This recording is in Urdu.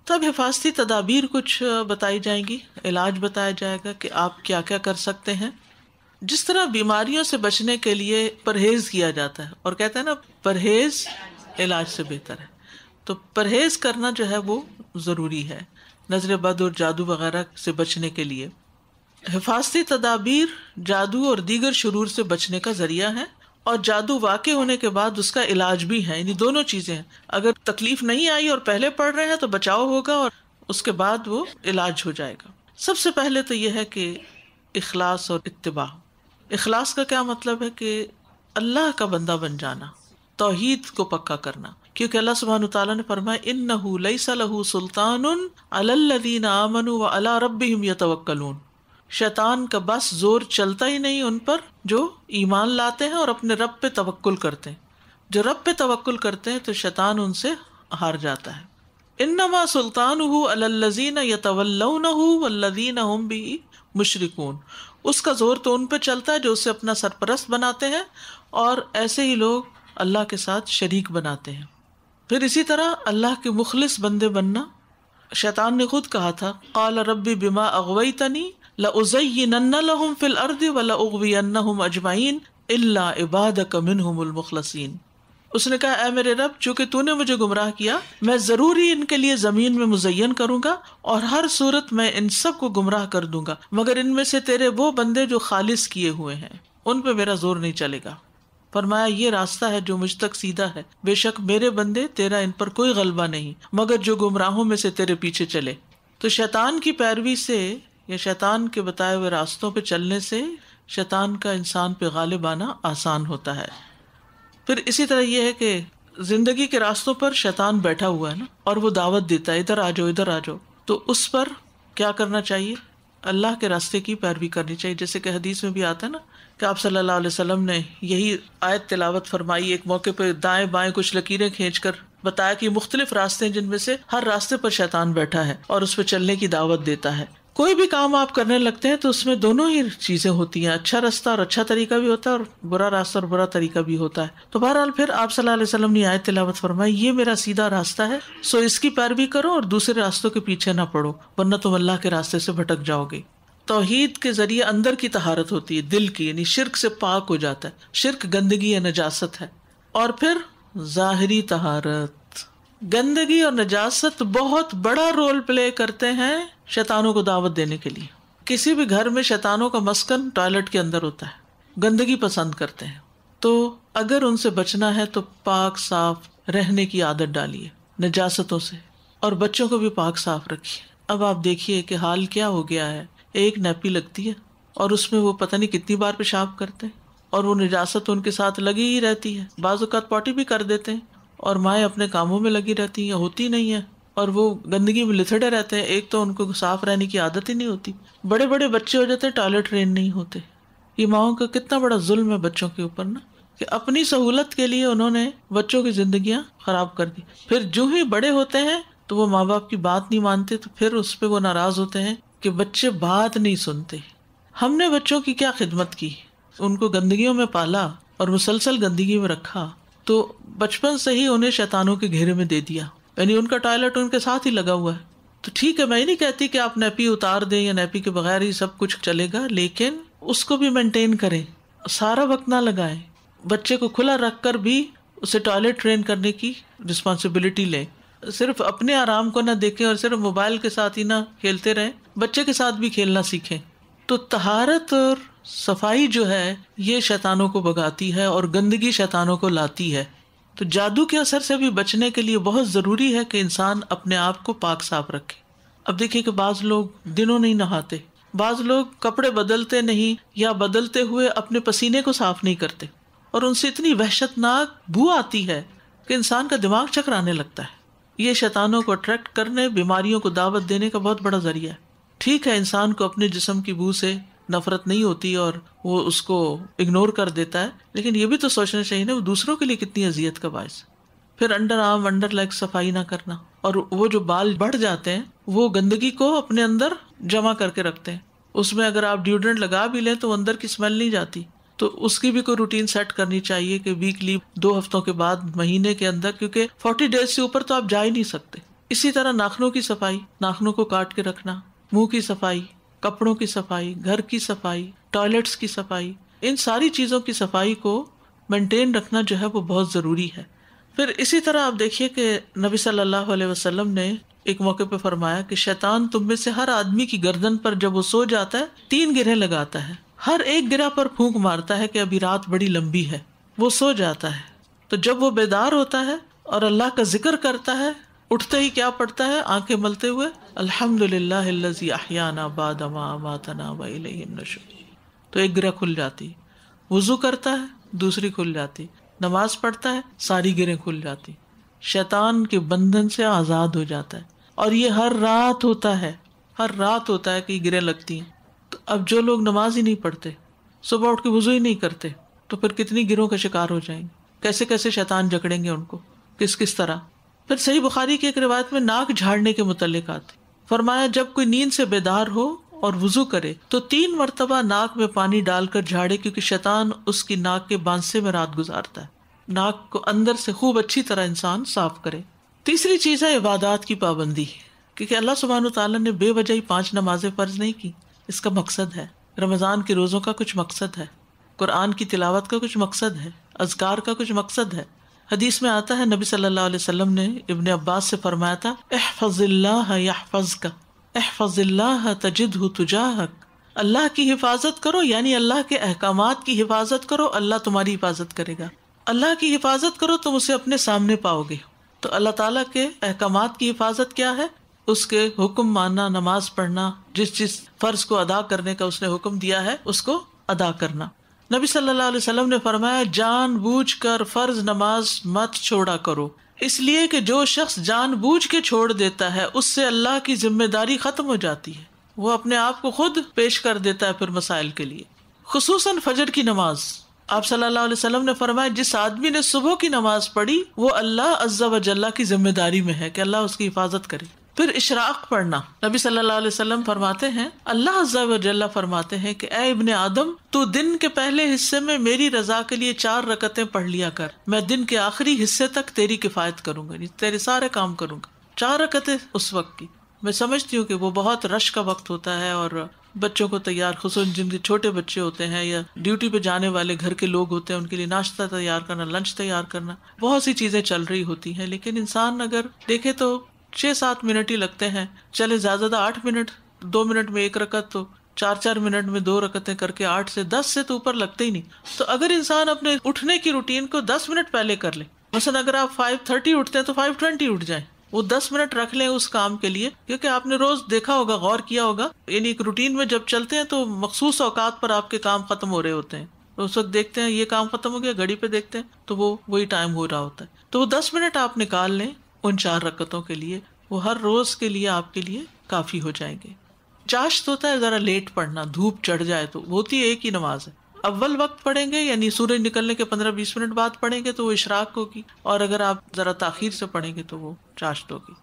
تو اب حفاظتی تدابیر کچھ بتائی جائیں گی، علاج بتایا جائے گا کہ آپ کیا کیا کر سکتے ہیں. جس طرح بیماریوں سے بچنے کے لیے پرہیز کیا جاتا ہے، اور کہتے ہیں نا پرہیز علاج سے بہتر ہے، تو پرہیز کرنا جو ہے وہ ضروری ہے نظر بد اور جادو وغیرہ سے بچنے کے لیے. حفاظتی تدابیر جادو اور دیگر شرور سے بچنے کا ذریعہ ہے، اور جادو واقع ہونے کے بعد اس کا علاج بھی ہے، یعنی دونوں چیزیں ہیں. اگر تکلیف نہیں آئی اور پہلے پڑھ رہے ہیں تو بچاؤ ہوگا، اور اس کے بعد وہ علاج ہو جائے گا. سب سے پہلے تو یہ ہے کہ اخلاص اور اتباع. اخلاص کا کیا مطلب ہے کہ اللہ کا بندہ بن جانا، توحید کو پکا کرنا، کیونکہ اللہ سبحانہ وتعالیٰ نے فرمایا انہ لیس لہ سلطان علی الذین آمنوا وعلی ربہم یتوکلون. شیطان کا بس زور چلتا ہی نہیں ان پر جو ایمان لاتے ہیں اور اپنے رب پہ توکل کرتے ہیں. جو رب پہ توکل کرتے ہیں تو شیطان ان سے ہار جاتا ہے. انما سلطانہ علی الذین یتولونہ والذین ھم بہ مشرکون. اس کا زور تو ان پہ چلتا ہے جو اسے اپنا سرپرست بناتے ہیں اور ایسے ہی لوگ اللہ کے ساتھ شریک بناتے ہیں. پھر اسی طرح اللہ کے مخلص بندے بننا. شیطان نے خود کہا تھا قال رب بما اغویتنی لأزینن لہم فی الارض ولأغوینہم اجمعین الا عبادک منہم المخلصین. اس نے کہا اے میرے رب چونکہ تو نے مجھے گمراہ کیا، میں ضرور ہی ان کے لیے زمین میں مزین کروں گا اور ہر صورت میں ان سب کو گمراہ کر دوں گا، مگر ان میں سے تیرے وہ بندے جو خالص کیے ہوئے ہیں ان پہ میرا زور نہیں چلے گا. فرمایا یہ راستہ ہے جو مجھ تک سیدھا ہے، بے شک میرے بندے تیرا ان پر کوئی غلبہ نہیں مگر جو گمراہوں میں سے تیرے پیچھے چلے. تو شیطان کی پیروی سے یا شیطان کے بتائے ہوئے راستوں پہ چلنے سے شیطان کا انسان پہ غالب آنا آسان ہوتا ہے. پھر اسی طرح یہ ہے کہ زندگی کے راستوں پر شیطان بیٹھا ہوا ہے نا، اور وہ دعوت دیتا ہے ادھر آ جاؤ ادھر آ جاؤ. تو اس پر کیا کرنا چاہیے؟ اللہ کے راستے کی پیروی کرنی چاہیے. جیسے کہ حدیث میں بھی آتا ہے نا کہ آپ صلی اللہ علیہ وسلم نے یہی آیت تلاوت فرمائی. ایک موقع پہ دائیں بائیں کچھ لکیریں کھینچ کر بتایا کہ مختلف راستے ہیں جن میں سے ہر راستے پر شیطان بیٹھا ہے اور اس پہ چلنے کی دعوت دیتا ہے. کوئی بھی کام آپ کرنے لگتے ہیں تو اس میں دونوں ہی چیزیں ہوتی ہیں، اچھا راستہ اور اچھا طریقہ بھی ہوتا ہے اور برا راستہ اور برا طریقہ بھی ہوتا ہے. تو بہرحال پھر آپ صلی اللہ علیہ وسلم نے آیت تلاوت فرمائی یہ میرا سیدھا راستہ ہے، سو اس کی پیروی کرو اور دوسرے راستوں کے پیچھے نہ پڑو ورنہ تم اللہ کے راستے سے بھٹک جاؤ گے. توحید کے ذریعے اندر کی طہارت ہوتی ہے، دل کی، یعنی شرک سے پاک ہو جاتا ہے. شرک گندگی یا نجاست ہے. اور پھر ظاہری طہارت. گندگی اور نجاست بہت بڑا رول پلے کرتے ہیں شیطانوں کو دعوت دینے کے لیے. کسی بھی گھر میں شیطانوں کا مسکن ٹوائلٹ کے اندر ہوتا ہے. گندگی پسند کرتے ہیں. تو اگر ان سے بچنا ہے تو پاک صاف رہنے کی عادت ڈالیے نجاستوں سے، اور بچوں کو بھی پاک صاف رکھیے. اب آپ دیکھیے کہ حال کیا ہو گیا ہے. ایک نیپی لگتی ہے اور اس میں وہ پتہ نہیں کتنی بار پیشاب کرتے ہیں اور وہ نجاست ان کے ساتھ لگی ہی رہتی ہے. بعض اوقات پوٹی بھی کر دیتے ہیں اور مائیں اپنے کاموں میں لگی رہتی ہیں یا ہوتی نہیں ہے اور وہ گندگی میں لتھڑے رہتے ہیں. ایک تو ان کو صاف رہنے کی عادت ہی نہیں ہوتی. بڑے بڑے بچے ہو جاتے ہیں ٹوائلٹ ٹرین نہیں ہوتے. یہ ماؤں کا کتنا بڑا ظلم ہے بچوں کے اوپر نا، کہ اپنی سہولت کے لیے انہوں نے بچوں کی زندگیاں خراب کر دی. پھر جو ہی بڑے ہوتے ہیں تو وہ ماں باپ کی بات نہیں مانتے، تو پھر اس پہ وہ ناراض ہوتے ہیں کہ بچے بات نہیں سنتے. ہم نے بچوں کی کیا خدمت کی، ان کو گندگیوں میں پالا اور مسلسل گندگی میں رکھا، تو بچپن سے ہی انہیں شیطانوں کے گھیرے میں دے دیا. یعنی ان کا ٹوائلٹ ان کے ساتھ ہی لگا ہوا ہے. تو ٹھیک ہے، میں نہیں کہتی کہ آپ نیپی اتار دیں یا نیپی کے بغیر ہی سب کچھ چلے گا، لیکن اس کو بھی مینٹین کریں، سارا وقت نہ لگائیں. بچے کو کھلا رکھ کر بھی اسے ٹوائلٹ ٹرین کرنے کی رسپانسبلٹی لیں. صرف اپنے آرام کو نہ دیکھیں اور صرف موبائل کے ساتھ ہی نہ کھیلتے رہیں، بچے کے ساتھ بھی کھیلنا سیکھیں. تو طہارت اور صفائی جو ہے یہ شیطانوں کو بھگاتی ہے اور گندگی شیطانوں کو لاتی ہے. تو جادو کے اثر سے بھی بچنے کے لیے بہت ضروری ہے کہ انسان اپنے آپ کو پاک صاف رکھے. اب دیکھیں کہ بعض لوگ دنوں نہیں نہاتے، بعض لوگ کپڑے بدلتے نہیں یا بدلتے ہوئے اپنے پسینے کو صاف نہیں کرتے، اور ان سے اتنی وحشتناک بو آتی ہے کہ انسان کا دماغ چکرانے لگتا ہے. یہ شیطانوں کو اٹریکٹ کرنے، بیماریوں کو دعوت دینے کا بہت بڑا ذریعہ ہے. ٹھیک ہے انسان کو اپنے جسم کی بو سے نفرت نہیں ہوتی اور وہ اس کو اگنور کر دیتا ہے، لیکن یہ بھی تو سوچنا چاہیے نا وہ دوسروں کے لیے کتنی اذیت کا باعث. پھر انڈر آرم انڈر لیگ صفائی نہ کرنا، اور وہ جو بال بڑھ جاتے ہیں وہ گندگی کو اپنے اندر جمع کر کے رکھتے ہیں. اس میں اگر آپ ڈیوڈرنٹ لگا بھی لیں تو اندر کی اسمیل نہیں جاتی. تو اس کی بھی کوئی روٹین سیٹ کرنی چاہیے کہ ویکلی 2 ہفتوں کے بعد، مہینے کے اندر، کیونکہ 40 days سے اوپر تو آپ جا ہی نہیں سکتے. اسی طرح ناخنوں کی صفائی، ناخنوں کو کاٹ کے رکھنا، منہ کی صفائی، کپڑوں کی صفائی، گھر کی صفائی، ٹوائلٹس کی صفائی، ان ساری چیزوں کی صفائی کو مینٹین رکھنا جو ہے وہ بہت ضروری ہے۔ پھر اسی طرح آپ دیکھیے کہ نبی صلی اللہ علیہ وسلم نے ایک موقع پہ فرمایا کہ شیطان تم میں سے ہر آدمی کی گردن پر جب وہ سو جاتا ہے 3 گرہیں لگاتا ہے، ہر ایک گرہ پر پھونک مارتا ہے کہ ابھی رات بڑی لمبی ہے، وہ سو جاتا ہے، تو جب وہ بیدار ہوتا ہے اور اللہ کا ذکر کرتا ہے، اٹھتے ہی کیا پڑھتا ہے آنکھیں ملتے ہوئے، الحمدللہ الذی احیانا بعد ما اماتنا والیہ النشور، تو ایک گرہ کھل جاتی، وضو کرتا ہے دوسری کھل جاتی، نماز پڑھتا ہے ساری گرہیں کھل جاتی، شیطان کے بندھن سے آزاد ہو جاتا ہے۔ اور یہ ہر رات ہوتا ہے، ہر رات ہوتا ہے کہ یہ گرہیں لگتی ہیں۔ تو اب جو لوگ نماز ہی نہیں پڑھتے، صبح اٹھ کے وضو ہی نہیں کرتے، تو پھر کتنی گرہوں کا شکار ہو جائیں گے، کیسے کیسے شیطان جکڑیں گے ان کو، کس طرح۔ پھر صحیح بخاری کی ایک روایت میں ناک جھاڑنے کے متعلق آتی، فرمایا جب کوئی نیند سے بیدار ہو اور وضو کرے تو 3 مرتبہ ناک میں پانی ڈال کر جھاڑے، کیونکہ شیطان اس کی ناک کے بانسے میں رات گزارتا ہے۔ ناک کو اندر سے خوب اچھی طرح انسان صاف کرے۔ تیسری چیز ہے عبادات کی پابندی، کیونکہ اللہ سبحانہ تعالیٰ نے بے وجہ ہی 5 نمازیں فرض نہیں کی، اس کا مقصد ہے، رمضان کے روزوں کا کچھ مقصد ہے، قرآن کی تلاوت کا کچھ مقصد ہے، اذکار کا کچھ مقصد ہے۔ حدیث میں آتا ہے نبی صلی اللہ علیہ وسلم نے ابن عباس سے فرمایا تھا، احفظ اللہ یحفظک، احفظ اللہ تجدہ تجاہک، اللہ کی حفاظت کرو یعنی اللہ کے احکامات کی حفاظت کرو، اللہ تمہاری حفاظت کرے گا۔ اللہ کی حفاظت کرو تم اسے اپنے سامنے پاؤ گے۔ تو اللہ تعالیٰ کے احکامات کی حفاظت کیا ہے؟ اس کے حکم ماننا، نماز پڑھنا، جس فرض کو ادا کرنے کا اس نے حکم دیا ہے اس کو ادا کرنا۔ نبی صلی اللہ علیہ وسلم نے فرمایا جان بوجھ کر فرض نماز مت چھوڑا کرو، اس لیے کہ جو شخص جان بوجھ کے چھوڑ دیتا ہے اس سے اللہ کی ذمہ داری ختم ہو جاتی ہے، وہ اپنے آپ کو خود پیش کر دیتا ہے پھر مسائل کے لیے۔ خصوصاً فجر کی نماز، آپ صلی اللہ علیہ وسلم نے فرمایا جس آدمی نے صبح کی نماز پڑھی وہ اللہ عز و جل کی ذمہ داری میں ہے کہ اللہ اس کی حفاظت کرے۔ پھر اشراق پڑھنا، نبی صلی اللہ علیہ وسلم فرماتے ہیں، اللہ عز و جل فرماتے ہیں کہ اے ابن آدم تو دن کے پہلے حصے میں میری رضا کے لیے 4 رکعتیں پڑھ لیا کر، میں دن کے آخری حصے تک تیری کفایت کروں گا، یعنی تیرے سارے کام کروں گا۔ 4 رکعتیں اس وقت کی، میں سمجھتی ہوں کہ وہ بہت رش کا وقت ہوتا ہے، اور بچوں کو تیار، خصوصاً جن کے چھوٹے بچے ہوتے ہیں یا ڈیوٹی پہ جانے والے گھر کے لوگ ہوتے ہیں، ان کے لیے ناشتہ تیار کرنا، لنچ تیار کرنا، بہت سی چیزیں چل رہی ہوتی ہیں۔ لیکن انسان اگر دیکھے تو 6-7 منٹ ہی لگتے ہیں، چلے زیادہ زیادہ 8 منٹ، 2 منٹ میں 1 رکعت، تو 4 منٹ میں 2 رکعتیں کر کے 8 سے 10 سے تو اوپر لگتے ہی نہیں۔ تو اگر انسان اپنے اٹھنے کی روٹین کو 10 منٹ پہلے کر لے، مثلا اگر آپ 5:30 اٹھتے ہیں تو 5:20 اٹھ جائیں، وہ 10 منٹ رکھ لیں اس کام کے لیے، کیونکہ آپ نے روز دیکھا ہوگا، غور کیا ہوگا، یعنی ایک روٹین میں جب چلتے ہیں تو مخصوص اوقات پر آپ کے کام ختم ہو رہے ہوتے ہیں، اس وقت دیکھتے ہیں یہ کام ختم ہو گیا، گھڑی پہ دیکھتے ہیں تو وہی ٹائم ہو رہا ہوتا ہے، تو وہ 10 منٹ آپ نکال لیں ان 4 رکعتوں کے لیے، وہ ہر روز کے لیے آپ کے لیے کافی ہو جائیں گے۔ چاشت ہوتا ہے ذرا لیٹ پڑھنا، دھوپ چڑھ جائے تو، ہوتی ایک ہی نماز ہے، اول وقت پڑھیں گے یعنی سورج نکلنے کے 15-20 منٹ بعد پڑھیں گے تو وہ اشراق ہوگی، اور اگر آپ ذرا تاخیر سے پڑھیں گے تو وہ چاشت ہوگی۔